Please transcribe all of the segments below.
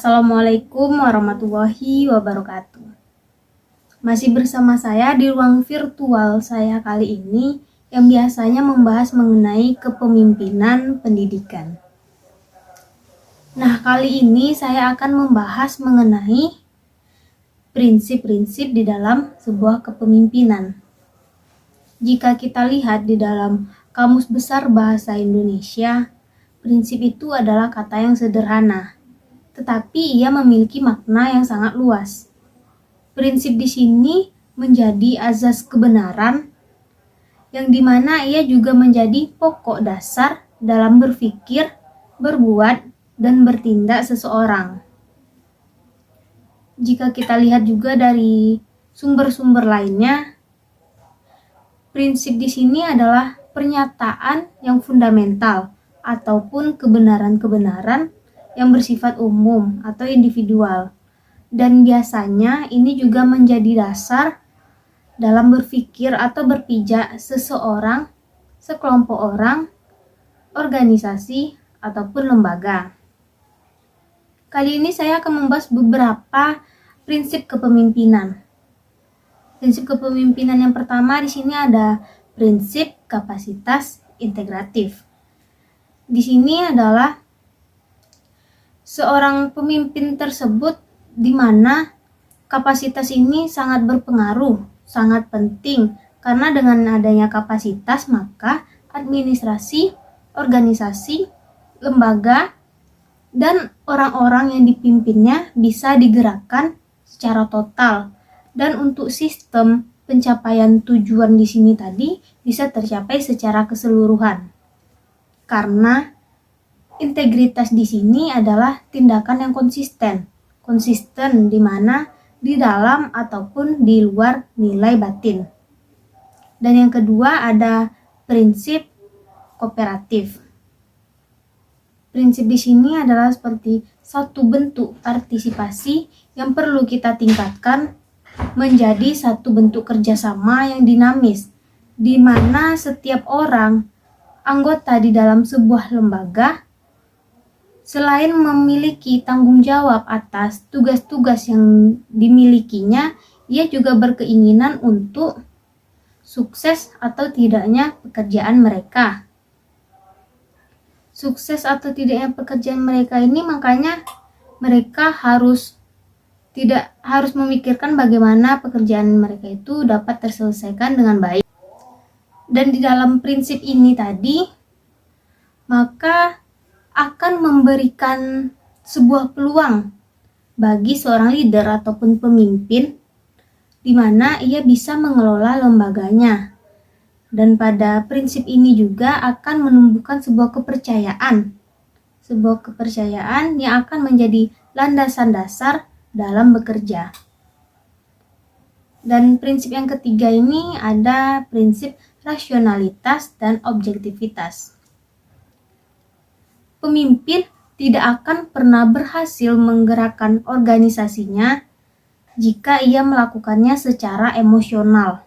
Assalamualaikum warahmatullahi wabarakatuh. Masih bersama saya di ruang virtual saya kali ini yang biasanya membahas mengenai kepemimpinan pendidikan. Nah, kali ini saya akan membahas mengenai prinsip-prinsip di dalam sebuah kepemimpinan. Jika kita lihat di dalam Kamus Besar Bahasa Indonesia, prinsip itu adalah kata yang sederhana, tetapi ia memiliki makna yang sangat luas. Prinsip di sini menjadi azas kebenaran, yang dimana ia juga menjadi pokok dasar dalam berpikir, berbuat, dan bertindak seseorang. Jika kita lihat juga dari sumber-sumber lainnya, prinsip di sini adalah pernyataan yang fundamental ataupun kebenaran-kebenaran yang bersifat umum atau individual. Dan biasanya ini juga menjadi dasar dalam berpikir atau berpijak seseorang, sekelompok orang, organisasi, ataupun lembaga. Kali ini saya akan membahas beberapa prinsip kepemimpinan. Prinsip kepemimpinan yang pertama di sini ada prinsip kapasitas integratif. Di sini adalah seorang pemimpin tersebut di mana kapasitas ini sangat berpengaruh, sangat penting, karena dengan adanya kapasitas maka administrasi, organisasi, lembaga, dan orang-orang yang dipimpinnya bisa digerakkan secara total, dan untuk sistem pencapaian tujuan di sini tadi bisa tercapai secara keseluruhan. Karena integritas di sini adalah tindakan yang konsisten di mana di dalam ataupun di luar nilai batin. Dan yang kedua ada prinsip kooperatif. Prinsip di sini adalah seperti satu bentuk partisipasi yang perlu kita tingkatkan menjadi satu bentuk kerjasama yang dinamis, di mana setiap orang anggota di dalam sebuah lembaga selain memiliki tanggung jawab atas tugas-tugas yang dimilikinya, ia juga berkeinginan untuk sukses atau tidaknya pekerjaan mereka. Sukses atau tidaknya pekerjaan mereka ini makanya mereka harus memikirkan bagaimana pekerjaan mereka itu dapat terselesaikan dengan baik. Dan di dalam prinsip ini tadi, maka akan memberikan sebuah peluang bagi seorang leader ataupun pemimpin di mana ia bisa mengelola lembaganya. Dan pada prinsip ini juga akan menumbuhkan sebuah kepercayaan yang akan menjadi landasan dasar dalam bekerja. Dan prinsip yang ketiga ini ada prinsip rasionalitas dan objektivitas. Pemimpin tidak akan pernah berhasil menggerakkan organisasinya jika ia melakukannya secara emosional.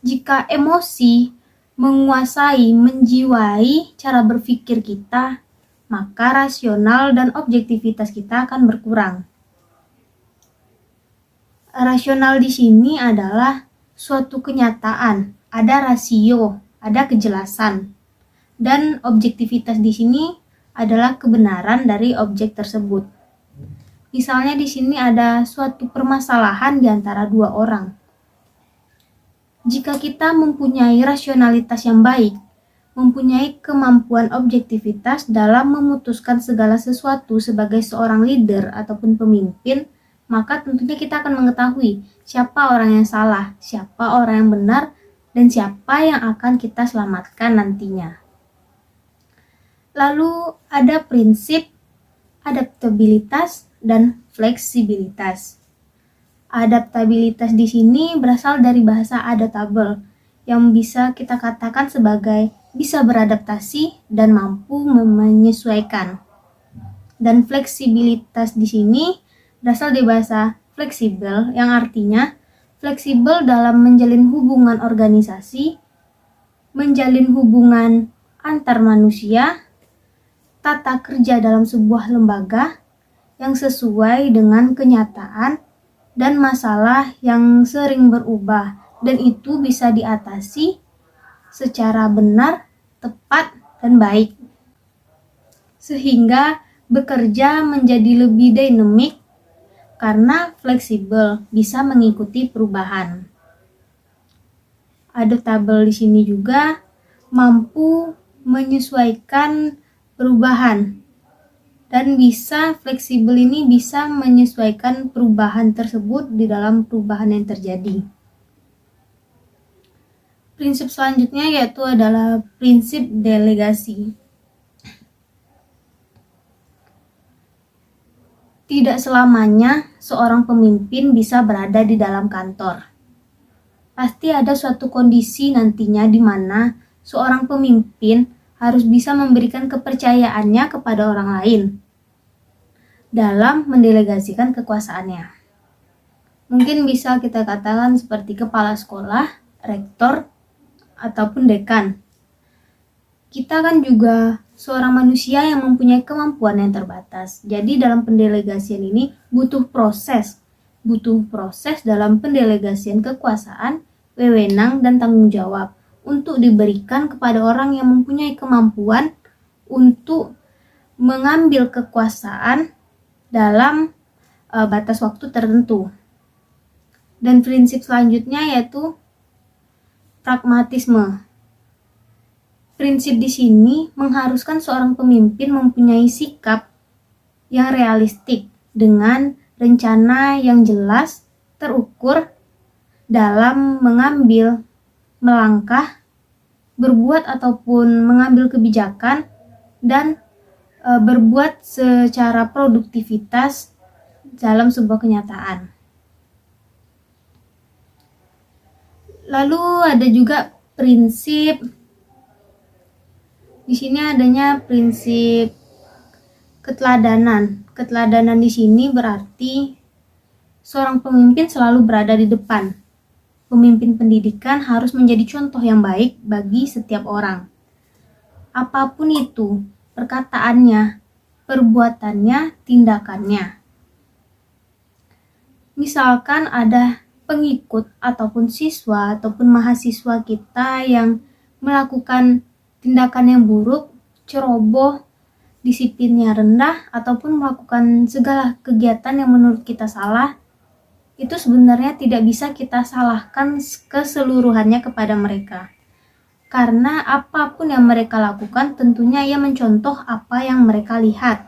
Jika emosi menguasai, menjiwai cara berpikir kita, maka rasional dan objektivitas kita akan berkurang. Rasional di sini adalah suatu kenyataan, ada rasio, ada kejelasan. Dan objektivitas di sini adalah kebenaran dari objek tersebut. Misalnya di sini ada suatu permasalahan di antara dua orang. Jika kita mempunyai rasionalitas yang baik, mempunyai kemampuan objektivitas dalam memutuskan segala sesuatu sebagai seorang leader ataupun pemimpin, maka tentunya kita akan mengetahui siapa orang yang salah, siapa orang yang benar, dan siapa yang akan kita selamatkan nantinya. Lalu ada prinsip adaptabilitas dan fleksibilitas. Adaptabilitas di sini berasal dari bahasa adaptable, yang bisa kita katakan sebagai bisa beradaptasi dan mampu menyesuaikan. Dan fleksibilitas di sini berasal dari bahasa fleksibel, yang artinya fleksibel dalam menjalin hubungan organisasi, menjalin hubungan antar manusia, tata kerja dalam sebuah lembaga, yang sesuai dengan kenyataan dan masalah yang sering berubah, dan itu bisa diatasi secara benar, tepat, dan baik, sehingga bekerja menjadi lebih dinamik karena fleksibel, bisa mengikuti perubahan. Adaptable di sini juga mampu menyesuaikan perubahan, dan bisa fleksibel ini bisa menyesuaikan perubahan tersebut di dalam perubahan yang terjadi. Prinsip selanjutnya yaitu adalah prinsip delegasi. Tidak selamanya seorang pemimpin bisa berada di dalam kantor. Pasti ada suatu kondisi nantinya di mana seorang pemimpin harus bisa memberikan kepercayaannya kepada orang lain dalam mendelegasikan kekuasaannya. Mungkin bisa kita katakan seperti kepala sekolah, rektor, ataupun dekan. Kita kan juga seorang manusia yang mempunyai kemampuan yang terbatas. Jadi dalam pendelegasian ini butuh proses dalam pendelegasian kekuasaan, wewenang, dan tanggung jawab untuk diberikan kepada orang yang mempunyai kemampuan untuk mengambil kekuasaan dalam batas waktu tertentu. Dan prinsip selanjutnya yaitu pragmatisme. Prinsip di sini mengharuskan seorang pemimpin mempunyai sikap yang realistik dengan rencana yang jelas, terukur dalam mengambil, melangkah, berbuat ataupun mengambil kebijakan, dan berbuat secara produktivitas dalam sebuah kenyataan. Lalu ada juga prinsip. Di sini adanya prinsip keteladanan. Keteladanan di sini berarti seorang pemimpin selalu berada di depan. Pemimpin pendidikan harus menjadi contoh yang baik bagi setiap orang. Apapun itu, perkataannya, perbuatannya, tindakannya. Misalkan ada pengikut ataupun siswa ataupun mahasiswa kita yang melakukan tindakan yang buruk, ceroboh, disiplinnya rendah, ataupun melakukan segala kegiatan yang menurut kita salah, itu sebenarnya tidak bisa kita salahkan keseluruhannya kepada mereka. Karena apapun yang mereka lakukan, tentunya ia mencontoh apa yang mereka lihat.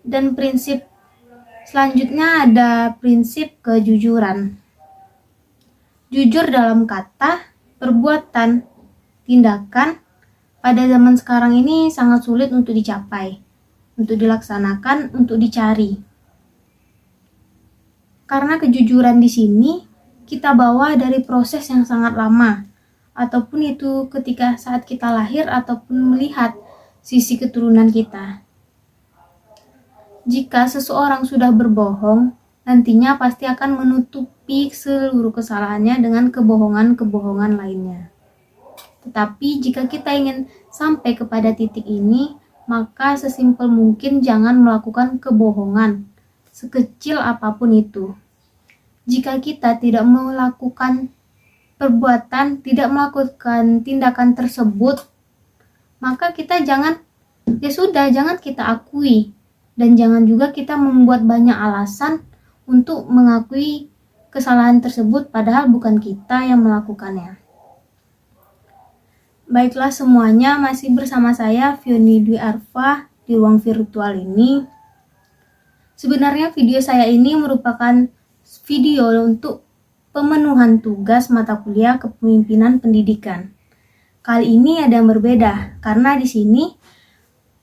Dan prinsip selanjutnya ada prinsip kejujuran. Jujur dalam kata, perbuatan, tindakan pada zaman sekarang ini sangat sulit untuk dicapai, untuk dilaksanakan, untuk dicari. Karena kejujuran di sini kita bawa dari proses yang sangat lama, ataupun itu ketika saat kita lahir ataupun melihat sisi keturunan kita. Jika seseorang sudah berbohong, nantinya pasti akan menutupi seluruh kesalahannya dengan kebohongan-kebohongan lainnya. Tetapi jika kita ingin sampai kepada titik ini, maka sesimpel mungkin jangan melakukan kebohongan, sekecil apapun itu. Jika kita tidak melakukan perbuatan, tidak melakukan tindakan tersebut, maka kita jangan kita akui. Dan jangan juga kita membuat banyak alasan untuk mengakui kesalahan tersebut, padahal bukan kita yang melakukannya. Baiklah semuanya, masih bersama saya Fioni Dwi Arfa di ruang virtual ini. Sebenarnya video saya ini merupakan video untuk pemenuhan tugas mata kuliah kepemimpinan pendidikan. Kali ini ada yang berbeda karena di sini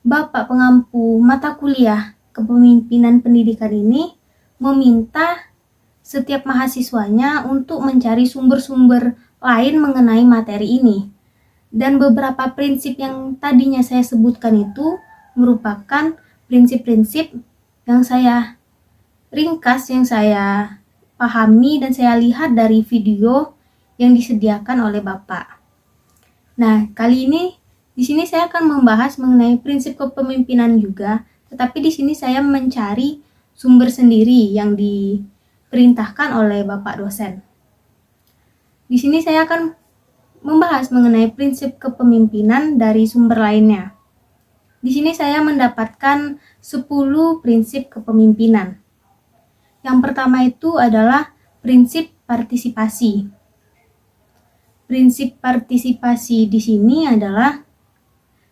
Bapak pengampu mata kuliah kepemimpinan pendidikan ini meminta setiap mahasiswanya untuk mencari sumber-sumber lain mengenai materi ini. Dan beberapa prinsip yang tadinya saya sebutkan itu merupakan prinsip-prinsip yang saya ringkas, yang saya pahami dan saya lihat dari video yang disediakan oleh Bapak. Nah, kali ini di sini saya akan membahas mengenai prinsip kepemimpinan juga, tetapi di sini saya mencari sumber sendiri yang diperintahkan oleh Bapak dosen. Di sini saya akan membahas mengenai prinsip kepemimpinan dari sumber lainnya. Di sini saya mendapatkan 10 prinsip kepemimpinan. Yang pertama itu adalah prinsip partisipasi. Prinsip partisipasi di sini adalah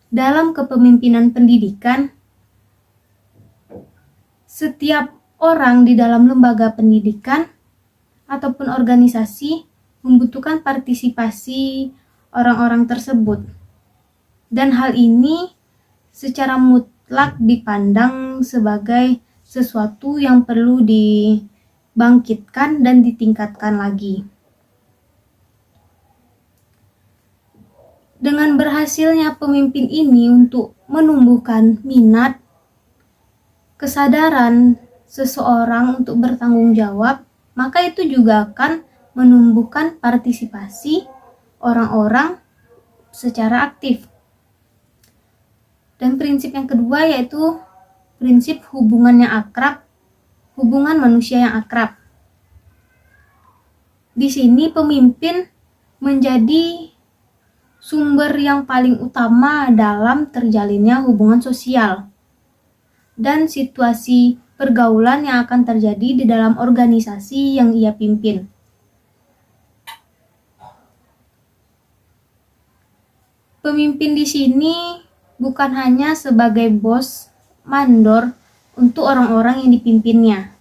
dalam kepemimpinan pendidikan, setiap orang di dalam lembaga pendidikan ataupun organisasi membutuhkan partisipasi orang-orang tersebut. Dan hal ini secara mutlak dipandang sebagai sesuatu yang perlu dibangkitkan dan ditingkatkan lagi. Dengan berhasilnya pemimpin ini untuk menumbuhkan minat, kesadaran seseorang untuk bertanggung jawab, maka itu juga akan menumbuhkan partisipasi orang-orang secara aktif. Dan prinsip yang kedua yaitu prinsip hubungan yang akrab, hubungan manusia yang akrab. Di sini pemimpin menjadi sumber yang paling utama dalam terjalinnya hubungan sosial dan situasi pergaulan yang akan terjadi di dalam organisasi yang ia pimpin. Pemimpin di sini bukan hanya sebagai bos, mandor untuk orang-orang yang dipimpinnya,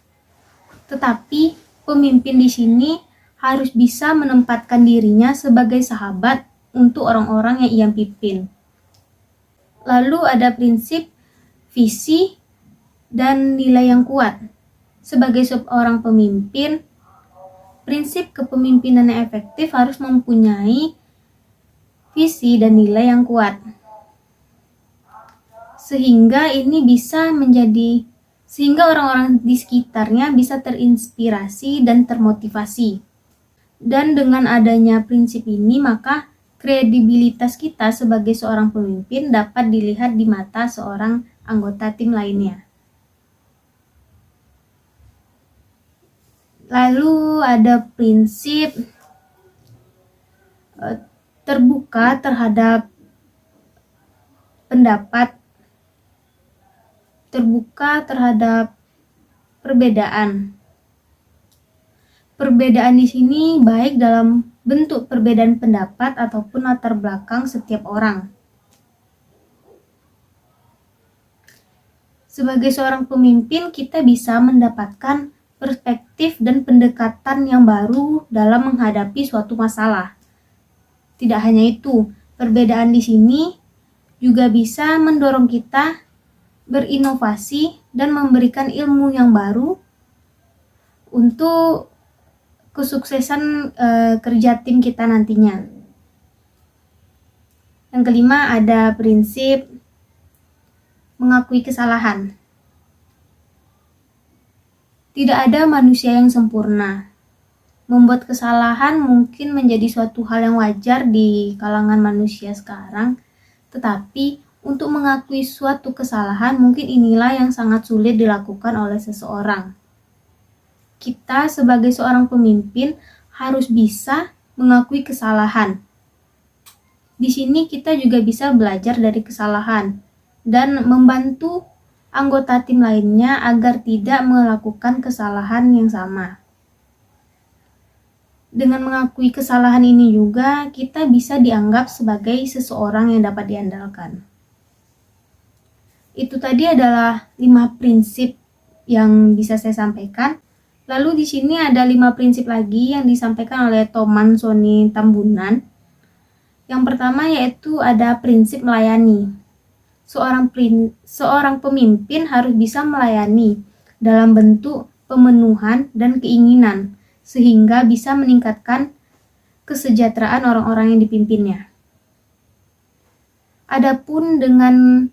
tetapi pemimpin di sini harus bisa menempatkan dirinya sebagai sahabat untuk orang-orang yang ia pimpin. Lalu ada prinsip visi dan nilai yang kuat. Sebagai seorang pemimpin, prinsip kepemimpinan yang efektif harus mempunyai visi dan nilai yang kuat. Sehingga orang-orang di sekitarnya bisa terinspirasi dan termotivasi. Dan dengan adanya prinsip ini, maka kredibilitas kita sebagai seorang pemimpin dapat dilihat di mata seorang anggota tim lainnya. Lalu ada prinsip terbuka terhadap pendapat, terbuka terhadap perbedaan. Perbedaan di sini baik dalam bentuk perbedaan pendapat ataupun latar belakang setiap orang. Sebagai seorang pemimpin, kita bisa mendapatkan perspektif dan pendekatan yang baru dalam menghadapi suatu masalah. Tidak hanya itu, perbedaan di sini juga bisa mendorong kita berinovasi dan memberikan ilmu yang baru untuk kesuksesan kerja tim kita nantinya. Yang kelima ada prinsip mengakui kesalahan. Tidak ada manusia yang sempurna. Membuat kesalahan mungkin menjadi suatu hal yang wajar di kalangan manusia sekarang, tetapi untuk mengakui suatu kesalahan mungkin inilah yang sangat sulit dilakukan oleh seseorang. Kita sebagai seorang pemimpin harus bisa mengakui kesalahan. Di sini kita juga bisa belajar dari kesalahan dan membantu anggota tim lainnya agar tidak melakukan kesalahan yang sama. Dengan mengakui kesalahan ini juga kita bisa dianggap sebagai seseorang yang dapat diandalkan. Itu tadi adalah 5 prinsip yang bisa saya sampaikan. Lalu di sini ada 5 prinsip lagi yang disampaikan oleh Toman Soni Tambunan. Yang pertama yaitu ada prinsip melayani. Seorang pemimpin harus bisa melayani dalam bentuk pemenuhan dan keinginan, sehingga bisa meningkatkan kesejahteraan orang-orang yang dipimpinnya. Adapun dengan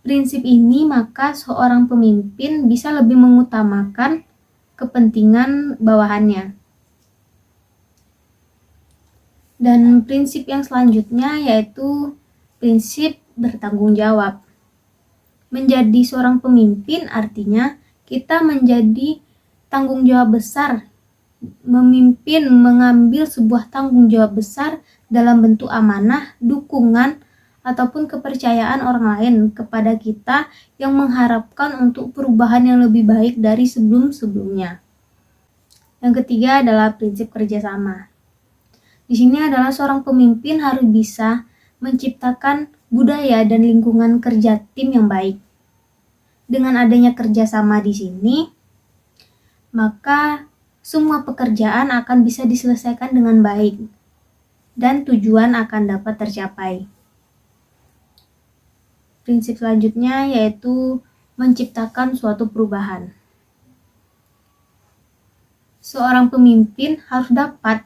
prinsip ini, maka seorang pemimpin bisa lebih mengutamakan kepentingan bawahannya. Dan prinsip yang selanjutnya yaitu prinsip bertanggung jawab. Menjadi seorang pemimpin artinya kita menjadi tanggung jawab besar, memimpin, mengambil sebuah tanggung jawab besar dalam bentuk amanah, dukungan, ataupun kepercayaan orang lain kepada kita yang mengharapkan untuk perubahan yang lebih baik dari sebelum-sebelumnya. Yang ketiga adalah prinsip kerjasama. Di sini adalah seorang pemimpin harus bisa menciptakan budaya dan lingkungan kerja tim yang baik. Dengan adanya kerjasama di sini, maka semua pekerjaan akan bisa diselesaikan dengan baik dan tujuan akan dapat tercapai. Prinsip selanjutnya yaitu menciptakan suatu perubahan. Seorang pemimpin harus dapat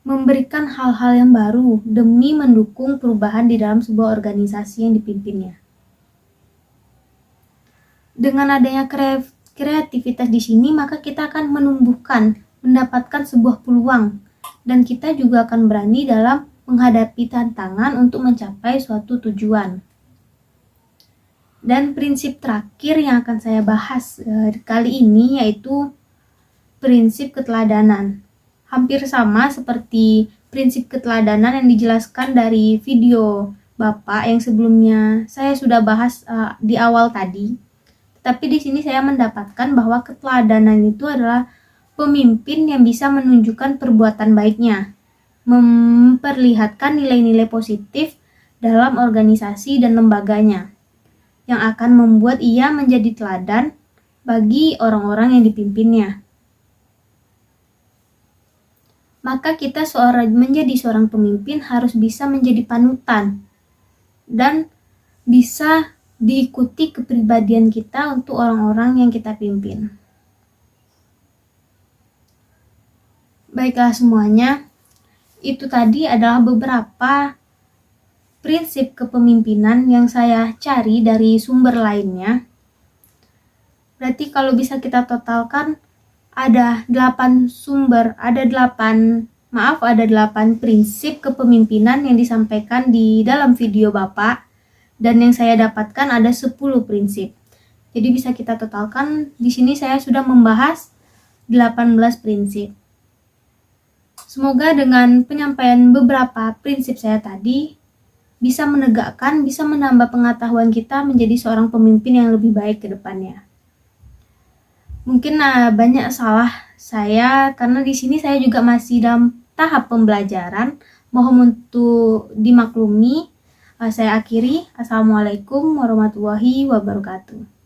memberikan hal-hal yang baru demi mendukung perubahan di dalam sebuah organisasi yang dipimpinnya. Dengan adanya kreativitas di sini, maka kita akan mendapatkan sebuah peluang, dan kita juga akan berani dalam menghadapi tantangan untuk mencapai suatu tujuan. Dan prinsip terakhir yang akan saya bahas kali ini yaitu prinsip keteladanan. Hampir sama seperti prinsip keteladanan yang dijelaskan dari video Bapak yang sebelumnya saya sudah bahas di awal tadi. Tapi di sini saya mendapatkan bahwa keteladanan itu adalah pemimpin yang bisa menunjukkan perbuatan baiknya, memperlihatkan nilai-nilai positif dalam organisasi dan lembaganya, yang akan membuat ia menjadi teladan bagi orang-orang yang dipimpinnya. Maka kita menjadi seorang pemimpin harus bisa menjadi panutan dan bisa diikuti kepribadian kita untuk orang-orang yang kita pimpin. Baiklah semuanya, itu tadi adalah beberapa prinsip kepemimpinan yang saya cari dari sumber lainnya. Berarti kalau bisa kita totalkan ada 8 prinsip kepemimpinan yang disampaikan di dalam video Bapak. Dan yang saya dapatkan ada 10 prinsip. Jadi bisa kita totalkan, di sini saya sudah membahas 18 prinsip. Semoga dengan penyampaian beberapa prinsip saya tadi bisa menegakkan, bisa menambah pengetahuan kita menjadi seorang pemimpin yang lebih baik ke depannya. Mungkin banyak salah saya karena di sini saya juga masih dalam tahap pembelajaran. Mohon untuk dimaklumi. Saya akhiri. Assalamualaikum warahmatullahi wabarakatuh.